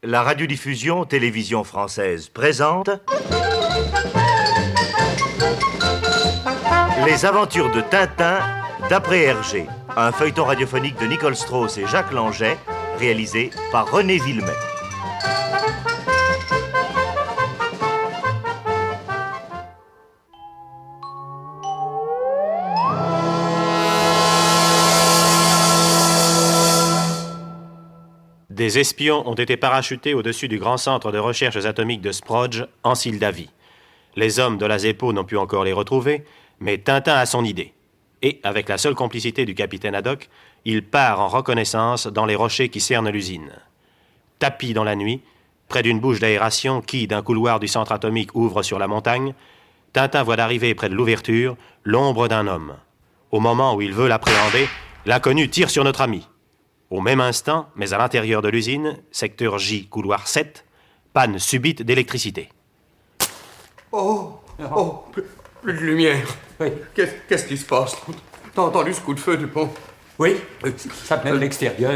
La radiodiffusion télévision française présente Les aventures de Tintin d'après Hergé, un feuilleton radiophonique de Nicole Strauss et Jacques Langeais, réalisé par René Villemet. Des espions ont été parachutés au-dessus du grand centre de recherches atomiques de Sprogge, en Sildavie. Les hommes de la Zeppo n'ont pu encore les retrouver, mais Tintin a son idée. Et, avec la seule complicité du capitaine Haddock, il part en reconnaissance dans les rochers qui cernent l'usine. Tapi dans la nuit, près d'une bouche d'aération qui, d'un couloir du centre atomique, ouvre sur la montagne, Tintin voit d'arriver près de l'ouverture l'ombre d'un homme. Au moment où il veut l'appréhender, l'inconnu tire sur notre ami. Au même instant, mais à l'intérieur de l'usine, secteur J, couloir 7, panne subite d'électricité. Oh, plus de lumière. Oui. Qu'est-ce qui se passe? T'as entendu ce coup de feu, Dupont? Oui, ça venait de l'extérieur.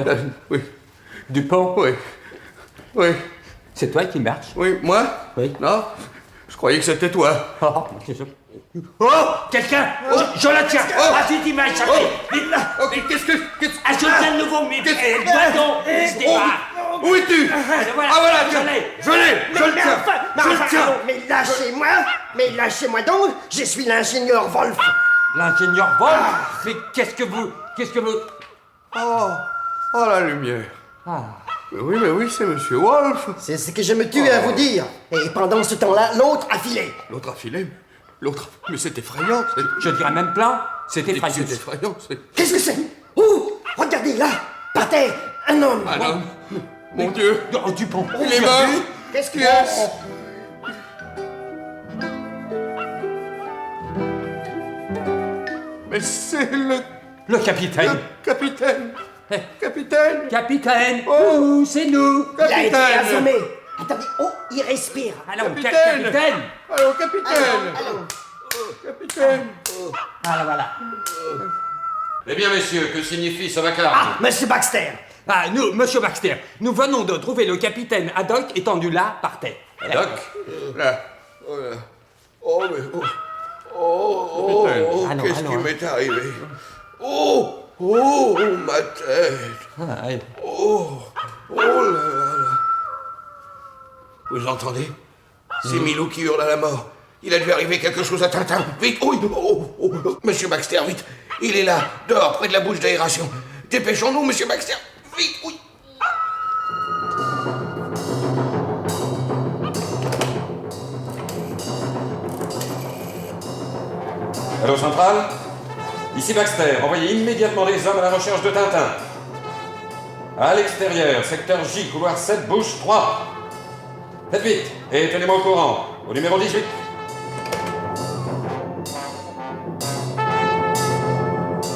Oui, Dupont, oui, c'est toi qui marches? oui, moi? Oui. Non, je croyais que c'était toi. Oh, quelqu'un! Je la tiens! Ah, vite, il m'a échappé! Vite là! Ok, qu'est-ce que... Ah, je le tiens de nouveau, mais doigt donc! Où es-tu? Voilà, Ah voilà, je l'ai! je le tiens! Je le tiens! Mais lâchez-moi donc, je suis l'ingénieur Wolf. L'ingénieur Wolf? Mais qu'est-ce que vous... Oh, la lumière. Mais oui, c'est Monsieur Wolf. C'est ce que je me tue à vous dire. Et pendant ce temps-là, l'autre a filé. L'autre a filé. Mais c'est effrayant. Je dirais même plein, c'est effrayant. C'est effrayant, c'est... Qu'est-ce que c'est? Où? Regardez, là, par terre, un homme. Un homme. Mon Dieu. Oh, Dupont! Il est mort. Qu'est-ce que... Yes. Mais c'est Le capitaine! capitaine. Eh. Capitaine. Capitaine! Oh. C'est nous! Il a été Capitaine. assommé. Attendez, il respire. Allons, Capitaine. capitaine! Allô, capitaine. Allô. Capitaine. Voilà. Eh bien, messieurs, que signifie ce vacarme? Ah, Monsieur Baxter. Ah, nous, Monsieur Baxter, nous venons de trouver le capitaine Haddock étendu là, par terre. Doc? Là. Oh là. Oh, mais... Oh, Allons, qu'est-ce qui allons. m'est arrivé? Oh, ma tête. Oh là là. Vous entendez? C'est Milou qui hurle à la mort. Il a dû arriver quelque chose à Tintin. Vite, Monsieur Baxter, vite. Il est là, dehors, près de la bouche d'aération. Dépêchons-nous, Monsieur Baxter. Vite, oui. Allô, centrale? Ici Baxter, envoyez immédiatement des hommes à la recherche de Tintin. À l'extérieur, secteur J, couloir 7, bouche 3. Faites vite, et tenez-moi au courant. Au numéro 18.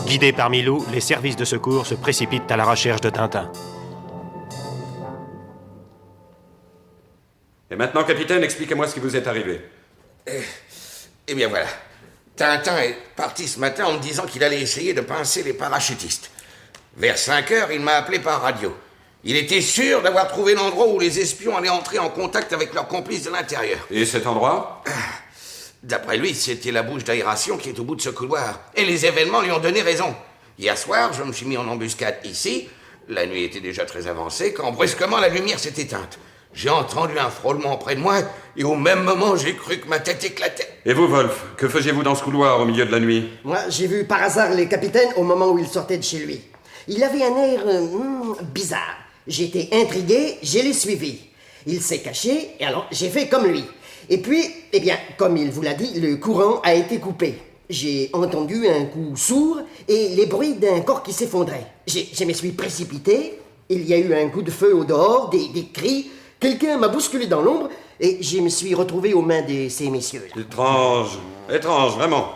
Guidés par Milou, les services de secours se précipitent à la recherche de Tintin. Et maintenant, capitaine, expliquez-moi ce qui vous est arrivé. Eh bien voilà. Tintin est parti ce matin en me disant qu'il allait essayer de pincer les parachutistes. Vers 5 heures, il m'a appelé par radio. Il était sûr d'avoir trouvé l'endroit où les espions allaient entrer en contact avec leurs complices de l'intérieur. Et cet endroit? D'après lui, c'était la bouche d'aération qui est au bout de ce couloir. Et les événements lui ont donné raison. Hier soir, je me suis mis en embuscade ici. La nuit était déjà très avancée quand brusquement la lumière s'est éteinte. J'ai entendu un frôlement près de moi et au même moment, j'ai cru que ma tête éclatait. Et vous, Wolf, que faisiez-vous dans ce couloir au milieu de la nuit? Moi, j'ai vu par hasard le capitaine au moment où il sortait de chez lui. Il avait un air bizarre. J'étais intrigué, je l'ai suivi. Il s'est caché, et alors j'ai fait comme lui. Et puis, eh bien, comme il vous l'a dit, le courant a été coupé. J'ai entendu un coup sourd et les bruits d'un corps qui s'effondrait. Je me suis précipité, il y a eu un coup de feu au dehors, des cris, quelqu'un m'a bousculé dans l'ombre et je me suis retrouvé aux mains de ces messieurs. Étrange, vraiment.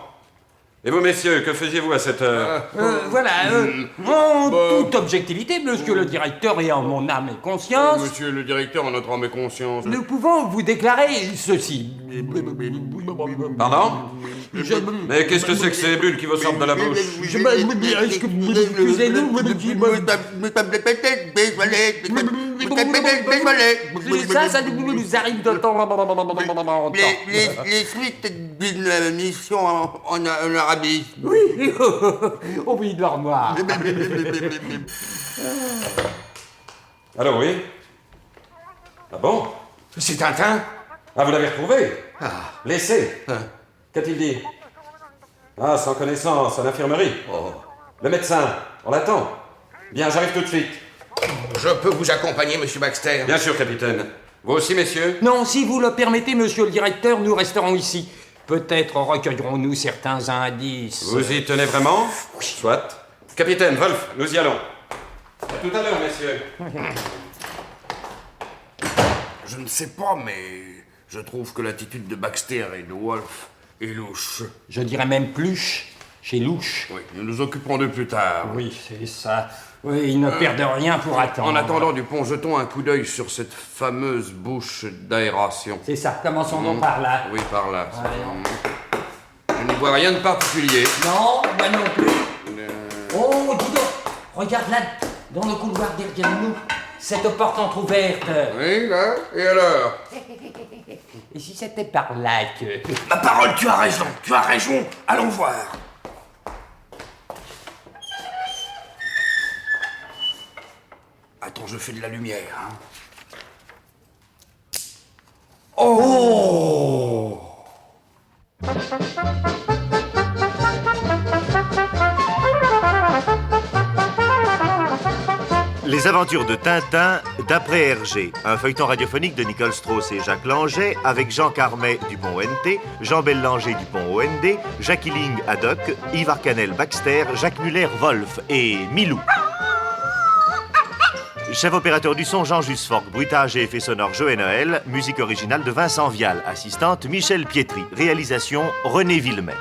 Et vous, messieurs, que faisiez-vous à cette heure? En toute objectivité, monsieur le directeur et en mon âme et conscience, Monsieur le directeur, en notre âme et conscience. nous pouvons vous déclarer ceci. Pardon? Mais qu'est-ce que c'est que ces bulles qui vous sortent de la bouche? Est-ce que vous excusez-nous, ça nous arrive de temps en temps. Les suites d'une mission en Arabie. Oui, au pays de l'armoire. Allô, oui? Ah bon? C'est Tintin? Ah, vous l'avez retrouvé? Blessé? Qu'a-t-il dit? Ah, sans connaissance, à l'infirmerie. Le médecin, on l'attend. Bien, j'arrive tout de suite. Je peux vous accompagner, monsieur Baxter? Bien sûr, capitaine. Vous aussi, messieurs? Non, si vous le permettez, monsieur le directeur, nous resterons ici. Peut-être recueillerons-nous certains indices. Vous y tenez vraiment? Oui. Soit. Capitaine, Wolf, nous y allons. À tout à l'heure, messieurs. Je ne sais pas, mais je trouve que l'attitude de Baxter et de Wolf est louche. Je dirais même plus chez Louche. Oui, nous nous occuperons d'eux plus tard. Oui, c'est ça. Oui, ils ne perdent rien pour attendre. En attendant, Dupont, jetons un coup d'œil sur cette fameuse bouche d'aération. C'est ça, commençons-nous par là. Oui, par là. Allez. Je n'y vois rien de particulier. Non, moi non plus. Oh, dis donc, regarde là, dans le couloir derrière nous, cette porte entrouverte. Oui, là. Et alors? Et si c'était par là que... Ma parole, tu as raison. Allons voir. Attends, je fais de la lumière. Hein. Oh! Les aventures de Tintin, d'après Hergé, un feuilleton radiophonique de Nicole Strauss et Jacques Langeais, avec Jean Carmet du Pont ONT, Jean Bellanger du Pont OND, Jacques Hilling Haddock, Yves Arcanel Baxter, Jacques Muller Wolf et Milou. Chef opérateur du son, Jean Jusforg. Bruitage et effets sonores, Joël Noël. Musique originale de Vincent Vial. Assistante, Michel Pietri. Réalisation, René Villemet.